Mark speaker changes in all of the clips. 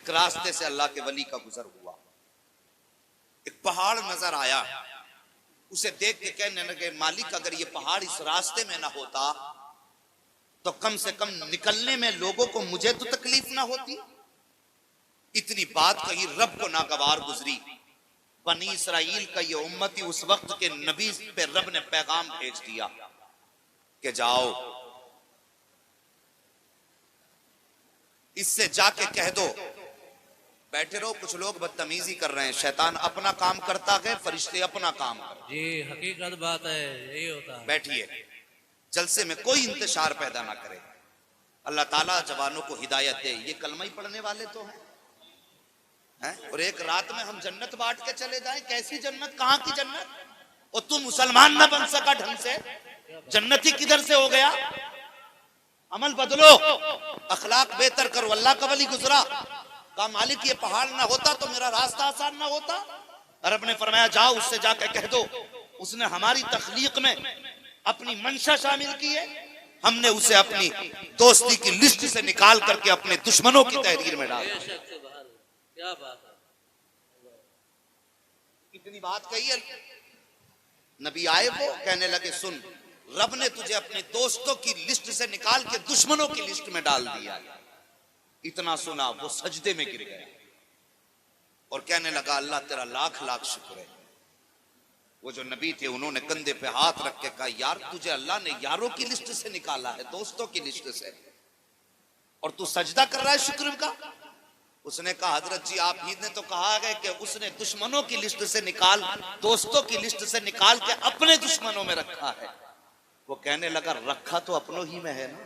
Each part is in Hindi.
Speaker 1: एक रास्ते से अल्लाह के वली का गुजर हुआ, एक पहाड़ नजर आया, उसे देख के कहने लगे मालिक अगर ये पहाड़ इस रास्ते में ना होता तो कम से कम निकलने में लोगों को मुझे तो तकलीफ ना होती। इतनी बात कही, रब को नागवार गुजरी। बनी इसराइल का ये उम्मती उस वक्त के नबी पे रब ने पैगाम भेज दिया कि जाओ इससे जाके कह दो, बैठे रहो कुछ लोग बदतमीजी कर रहे हैं, शैतान अपना काम करता है, फरिश्ते अपना काम कर।
Speaker 2: जी हकीकत बात है, यही होता है।
Speaker 1: बैठिए, जलसे में कोई इंतशार पैदा ना करे। अल्लाह ताला जवानों को हिदायत दे। ये कलमा ही पढ़ने वाले तो हैं और एक रात में हम जन्नत बांट के चले जाएं। कैसी जन्नत, कहां की जन्नत? और तू मुसलमान ना बन सका ढंग से, जन्नत ही किधर से हो गया? अमल बदलो, अखलाक बेहतर करो। अल्लाह का वली गुजरा, कहा मालिक ये पहाड़ ना होता तो मेरा रास्ता आसान ना होता। रब ने फरमाया जाओ उससे जाकर कह दो, उसने हमारी तख्लीक में अपनी मंशा शामिल की है, हमने उसे अपनी दोस्ती की लिस्ट से निकाल करके अपने दुश्मनों की तहरीर में डाला।
Speaker 2: क्या बात है,
Speaker 1: कितनी बात कही है। नबी आए वो कहने लगे सुन, रब ने तुझे अपने दोस्तों की लिस्ट से निकाल के दुश्मनों की लिस्ट में डाल दिया। इतना सुना वो सजदे में गिर गए और कहने लगा अल्लाह तेरा लाख लाख शुक्र है। वो जो नबी थे उन्होंने कंधे पे हाथ रख के कहा यार तुझे अल्लाह ने यारों की लिस्ट से निकाला है, दोस्तों की लिस्ट से, और तू सजदा कर रहा है शुक्र का। उसने कहा हजरत जी आप ही ने तो कहा है कि उसने दुश्मनों की लिस्ट से निकाल, दोस्तों की लिस्ट से निकाल के अपने दुश्मनों में रखा है। वो कहने लगा रखा तो अपनों ही में है ना,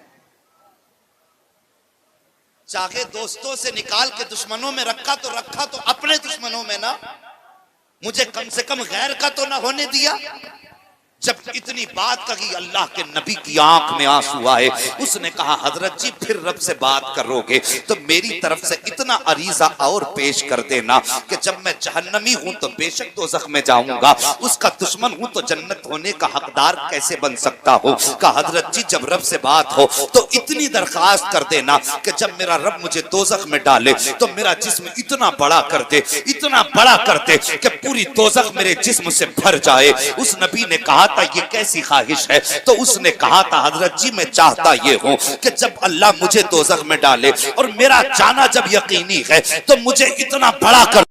Speaker 1: चाहे दोस्तों से निकाल के दुश्मनों में रखा तो अपने दुश्मनों में ना, मुझे कम से कम गैर का तो ना होने दिया। जब इतनी बात कही अल्लाह के नबी की आंख में आंसू आए। उसने कहा हजरत जी फिर रब से बात करोगे तो मेरी तरफ से इतना अरीजा और पेश कर देना कि जब मैं जहन्नमी हूं तो बेशक दोज़ख में जाऊंगा, उसका दुश्मन हूं तो जन्नत होने का हकदार कैसे बन सकता हो। कहा हजरत जी जब रब से बात हो तो इतनी दरखास्त कर देना कि जब मेरा रब मुझे दोज़ख में डाले तो मेरा जिस्म इतना बड़ा कर दे, इतना बड़ा कर दे कि पूरी दोज़ख मेरे जिस्म से भर जाए। उस नबी ने कहा था ये कैसी ख्वाहिश है? तो उसने कहा था हजरत जी मैं चाहता ये हूं कि जब अल्लाह मुझे दोज़ख में डाले और मेरा जाना जब यकीनी है तो मुझे इतना बड़ा कर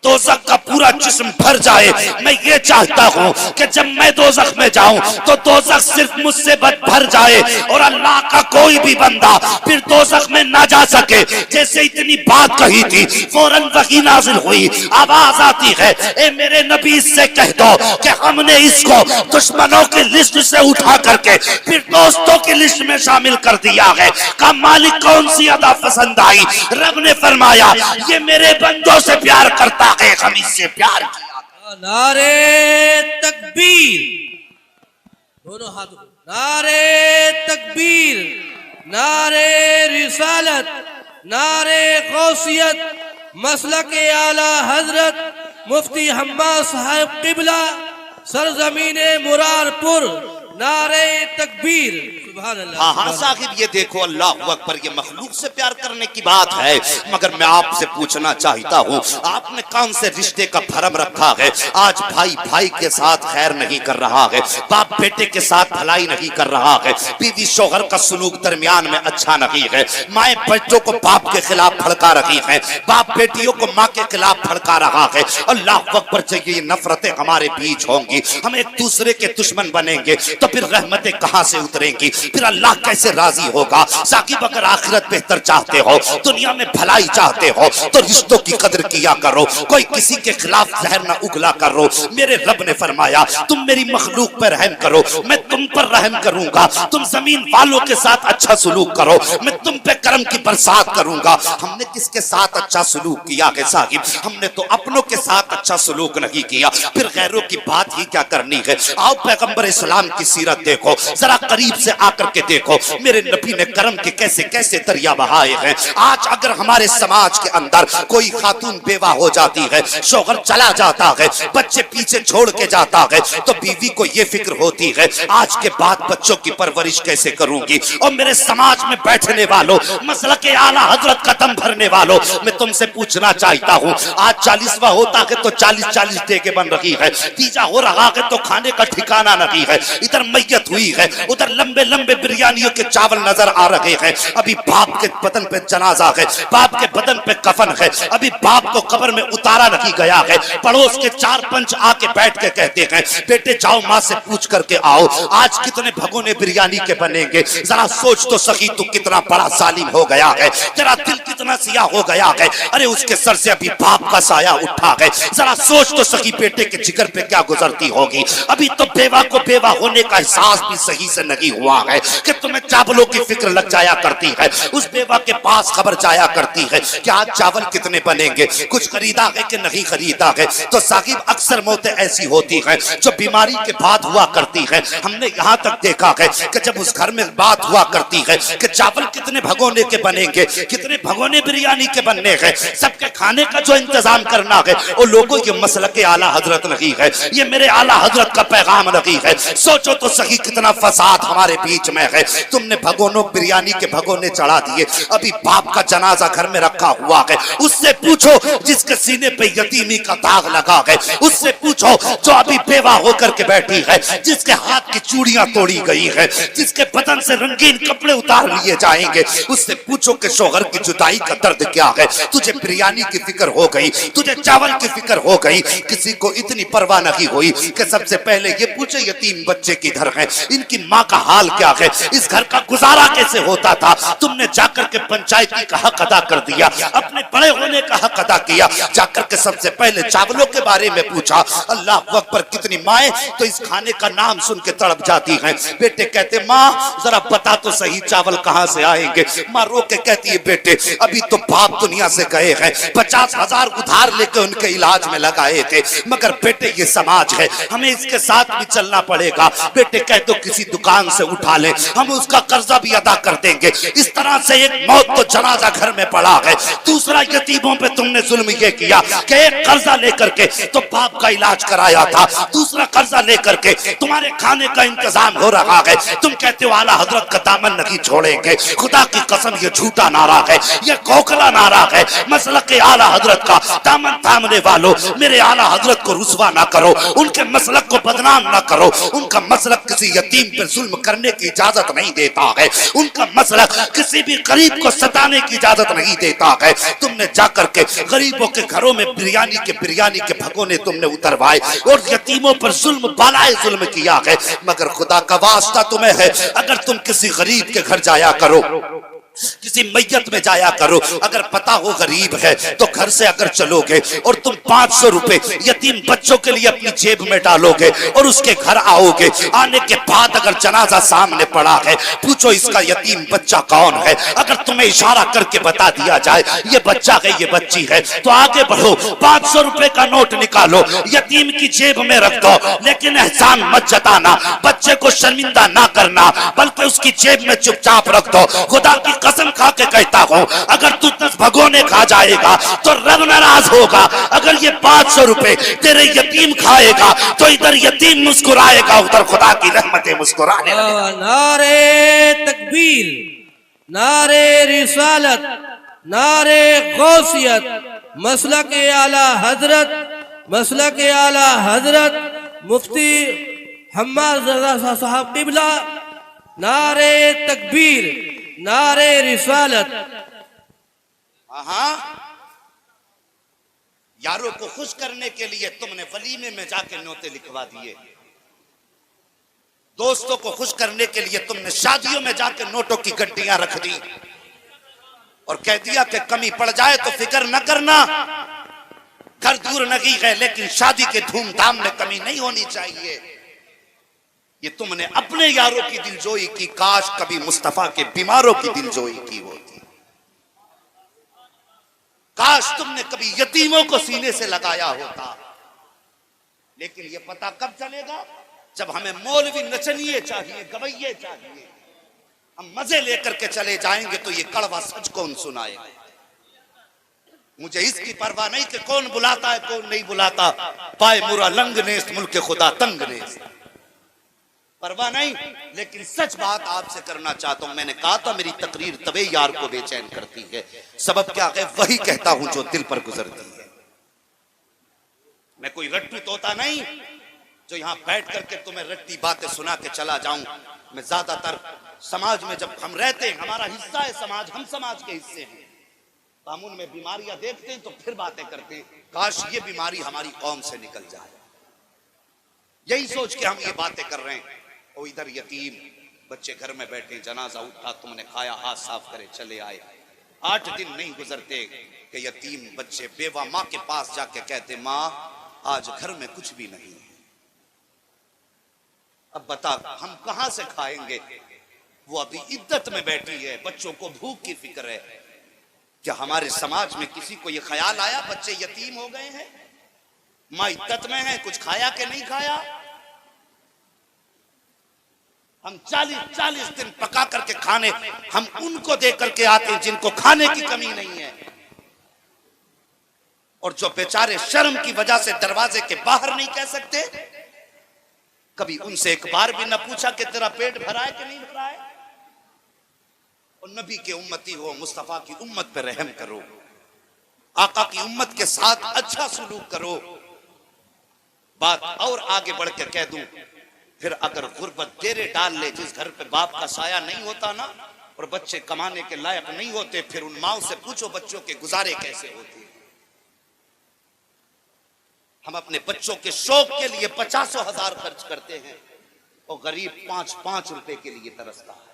Speaker 1: दोज़ख का पूरा जिस्म भर जाए। मैं ये चाहता हूँ कि जब मैं दोज़ख में जाऊं तो दोज़ख सिर्फ मुझसे भर जाए और अल्लाह का कोई भी बंदा फिर दोज़ख में ना जा सके। जैसे इतनी बात कही थी फौरन वही नाज़िल हुई, आवाज आती है ए मेरे नबी से कह दो कि हमने इसको दुश्मनों की लिस्ट से उठा करके फिर दोस्तों की लिस्ट में शामिल कर दिया है। का मालिक कौन सी अदा पसंद आई? रब ने फरमाया ये मेरे बंदों से प्यार करता है, हम इससे प्यार किया।
Speaker 2: नारे तकबीर, दोनों हाथ, नारे तकबीर, नारे रिसालत, नारे गौसियत, मसलक आला हजरत मुफ्ती हम्मा साहब किबला सरजमीने मुरारपुर, नारे तकबीर।
Speaker 1: हाँ हाँ साहिब ये देखो अल्लाह अकबर, ये मखलूक से प्यार करने की बात है। मगर मैं आपसे पूछना चाहता हूँ आपने कौन से रिश्ते का भरम रखा है? आज भाई भाई के साथ खैर नहीं कर रहा है, बाप बेटे के साथ भलाई नहीं कर रहा है, बीवी शोहर का सुलूक दरमियान में अच्छा नहीं है, माए बच्चों को बाप के खिलाफ भड़का रही है, बाप बेटियों को माँ के खिलाफ भड़का रहा है। अल्लाह अकबर चाहिए नफरतें हमारे बीच होंगी, हम एक दूसरे के दुश्मन बनेंगे तो फिर रहमतें कहां से उतरेंगी? फिर अल्लाह कैसे राजी होगा? साकिब अगर आखिरत बेहतर चाहते हो, दुनिया में भलाई चाहते हो तो रिश्तों की कदर किया करो, कोई किसी के खिलाफ जहर ना उगला करो। मेरे रब ने फरमाया तुम मेरी मखलूक पर रहम करो, मैं तुम पर रहम करूंगा। तुम जमीन वालों के साथ अच्छा सुलूक करो, मैं तुम पे करम की बरसात करूंगा। हमने किसके साथ अच्छा सुलूक किया है साहिब? हमने तो अपनों के साथ अच्छा सुलूक नहीं किया, फिर गैरों की बात ही क्या करनी है? आओ पैगंबर इस्लाम की सीरत देखो, जरा करीब से आकर के देखो मेरे नबी ने करम के कैसे कैसे दरिया बहाए हैं। आज अगर हमारे समाज के अंदर कोई खातून बेवा हो जाती है, शौहर चला जाता है, बच्चे पीछे छोड़ के जाता है, तो बीवी को यह फिक्र होती है आज के बाद बच्चों की परवरिश कैसे करूंगी। और मेरे समाज में बैठने वालों, मसला के आला हजरत का दम भरने वालों, मैं तुमसे पूछना चाहता हूं, आज 40वां होता है तो 40-40 देगे बन रही है, तीजा हो रहा है तो खाने का ठिकाना नहीं है, इधर मैयत हुई है, उधर लंबे लंबे बिरयानियों के चावल नजर आ रहे हैं, अभी बाप के बदन पे जनाजा है, बाप के बदन पे कफन है, अभी बाप को कब्र में उतारा नहीं गया है। पड़ोस के 4 पंच आके बैठ के कहते हैं बेटे जाओ माँ से पूछ करके आओ आज कितने भगोने बिरयानी के बनेंगे। जरा सोच तो सही तू कितना बड़ा जालिम हो गया है, तेरा दिल कितना सिया हो गया है। अरे उसके सर से अभी बाप का साया उठा है, जरा सोच तो सही बेटे के जिगर पे क्या गुजरती होगी। अभी तो बेवा को बेवा होने का एहसास भी सही से नहीं हुआ है कि तुम्हें चावलों की फिक्र लग जाया करती है, उस बेवा के पास खबर जाया करती है कि आज चावल कितने बनेंगे, कुछ खरीदा है कि नहीं खरीदा है। तो साहिब अक्सर मौतें ऐसी होती हैं जो बीमारी के बाद हुआ करती है। हमने यहाँ तक देखा है कि जब उस घर में बात हुआ करती है कि चावल कितने भगोने के बनेंगे, कितने भगोने बिरयानी के बनने हैं, सबके खाने का जो इंतजाम करना है, वो लोगों ये मसलक आला हजरत नहीं है, ये मेरे आला हजरत का पैगाम नहीं है। सोचो तो सही कितना फसाद हमारे बीच में है। तुमने भगोनों बिरयानी के भगोने चढ़ा दिए, अभी बाप का जनाजा घर में रखा हुआ है, उससे पूछो जिसके सीने पे यतीमी का दाग लगा है, उससे पूछो जो अभी बेवा होकर के बैठी है, जिसके हाथ की चूड़ियां तोड़ी गई है, जिसके बदन से रंगीन कपड़े उतार लिए जाएंगे, उससे पूछो कि शौहर की जुदाई का दर्द क्या है। तुझे बिरयानी की फिक्र हो गई, तुझे चावल की फिक्र हो गई, किसी को इतनी परवाह नहीं हुई कि सबसे पहले ये पूछे यतीम बच्चे किधर हैं, इनकी माँ का हाल क्या है, इस घर का गुजारा कैसे होता था। तुमने जाकर के पंचायती का हक अदा कर दिया, अपने बड़े होने का हक अदा किया, जाकर के सबसे पहले चावलों के बारे में पूछा। अल्लाह अकबर, कितनी माएं तो इस खाने का नाम सुन के तड़प जाती हैं। बेटे कहते माँ जरा बता तो सही चावल कहां से आएंगे। माँ रो के कहती है बेटे अभी तो बाप दुनिया से गए हैं, 50,000 उधार लेके उनके इलाज में लगाए थे, मगर बेटे ये समाज है, हमें इसके साथ भी चलना पड़ेगा। बेटे कह तो किसी दुकान से उठा ले, हम उसका कर्जा भी अदा कर देंगे। इस तरह से एक मौत तो जनाजा घर में पड़ा है। दूसरा, यतीमों पे तुमने जुल्म ये किया कि एक कर्जा लेकर के तो बाप का इलाज कराया था, दूसरा कर्जा लेकर के तुम्हारे खाने का इंतजाम हो रहा है। तुम कहते हो आला हजरत का दामन नहीं छोड़ेंगे। खुदा की कसम ये झूठा नारा है, ये खोखला नारा है। मसलक के आला हजरत का दामन थामने वालों, मेरे आला हजरत को रुसवा ना करो, उनके मसलक को बदनाम ना करो। उनका मसलक किसी यतीम पर जुल्म करने की इजाजत नहीं देता है, उनका मसलक किसी भी गरीब को सताने की इजाजत नहीं देता है। तुमने जाकर के गरीबों के घरों में बिरयानी के भगोने तुमने उतरवाए और यतीमों पर जुल्म बालाए जुल्म किया है। मगर खुदा का वास्ता तुम्हें है, अगर तुम किसी गरीब के घर जाया करो, किसी मैयत में जाया करो, अगर पता हो गरीब है तो घर से अगर चलोगे और तुम 500 रुपए यतीम बच्चों के लिए अपनी जेब में डालोगे और उसके घर आओगे, आने के बाद अगर जनाजा सामने पड़ा है, पूछो इसका यतीम बच्चा कौन है। अगर तुम्हें इशारा करके बता दिया जाए ये बच्चा है, ये बच्ची है, तो आगे बढ़ो, 500 रुपए का नोट निकालो, यतीम की जेब में रख दो, लेकिन एहसान मत जताना, बच्चे को शर्मिंदा ना करना, बल्कि उसकी जेब में चुपचाप रख दो। खुदा की कसम खा के कहता हूं, अगर तू 10 भगोने खा जाएगा तो रब नाराज होगा। अगर ये 500 रुपए तेरे यतीम खाएगा तो इधर यतीम मुस्कुराएगा, उधर खुदा की रहमतें मुस्कुराने लगेगी।
Speaker 2: नारे तकबीर, नारे रिसालत, नारे गौसियत, मसलक आला हजरत, मसलक आला हजरत मुफ्ती हम्माद रज़ा साहब क़िबला। नारे तकबीर, नारे रिसालत।
Speaker 1: यारों को खुश करने के लिए तुमने वलीमे में जाके न्योते लिखवा दिए, दोस्तों को खुश करने के लिए तुमने शादियों में जाके नोटों की गड्डियां रख दी और कह दिया कि कमी पड़ जाए तो फिक्र न करना, घर दूर नहीं है लेकिन शादी के धूमधाम में कमी नहीं होनी चाहिए। ये तुमने अपने यारों की दिलजोई की, काश कभी मुस्तफा के बीमारों की दिलजोई की होती, काश तुमने कभी यतीमों को सीने से लगाया होता। लेकिन ये पता कब चलेगा जब हमें मौलवी नचनिए चाहिए, गवैये चाहिए, हम मजे लेकर के चले जाएंगे तो ये कड़वा सच कौन सुनाएगा? मुझे इसकी परवाह नहीं कि कौन बुलाता है कौन नहीं बुलाता। पाए मुरा लंग ने इस मुल्क के खुदा तंग ने, परवाह नहीं। लेकिन सच बात आपसे करना चाहता हूं। मैंने कहा था मेरी तकरीर तबे यार को बेचैन करती है। सबब क्या है? वही कहता हूं जो दिल पर गुजरती है। मैं कोई रट्टू तोता नहीं जो यहां बैठ करके तुम्हें रट्टी बातें सुना के चला जाऊं। मैं ज्यादातर समाज में जब हम रहते हैं, हमारा हिस्सा है समाज, हम समाज के हिस्से हैं, तो हम उनमें बीमारियां देखते हैं तो फिर बातें करते हैं। काश ये बीमारी हमारी कौम से निकल जाए। यही सोच के हम ये बातें कर रहे हैं। और इधर यतीम बच्चे घर में बैठे, जनाजा उठा, तुमने खाया, हाथ साफ करे चले आए। 8 दिन नहीं गुजरते कि यतीम बच्चे बेवा माँ के पास जाके कहते, माँ आज घर में कुछ भी नहीं है, अब बता हम कहां से खाएंगे? वो अभी इद्दत में बैठी है, बच्चों को भूख की फिक्र है। क्या हमारे समाज में किसी को यह ख्याल आया बच्चे यतीम हो गए हैं, माँ इद्दत में है, कुछ खाया कि नहीं खाया? हम 40-40 दिन पका करके खाने हम उनको दे करके आते हैं जिनको खाने की कमी नहीं है, और जो बेचारे शर्म की वजह से दरवाजे के बाहर नहीं कह सकते, कभी उनसे एक बार भी न पूछा कि तेरा पेट भरा है कि नहीं भरा है। और नबी के उम्मती हो, मुस्तफा की उम्मत पे रहम करो, आका की उम्मत के साथ अच्छा सलूक करो। बात और आगे बढ़ के कह दूं, फिर अगर गुर्बत डेरे डाल ले, जिस घर पे बाप का साया नहीं होता ना, और बच्चे कमाने के लायक नहीं होते, फिर उन माओ से पूछो बच्चों के गुजारे कैसे होते। हम अपने बच्चों के शौक के लिए 50,000 खर्च करते हैं और गरीब 5-5 रुपए के लिए तरसता है।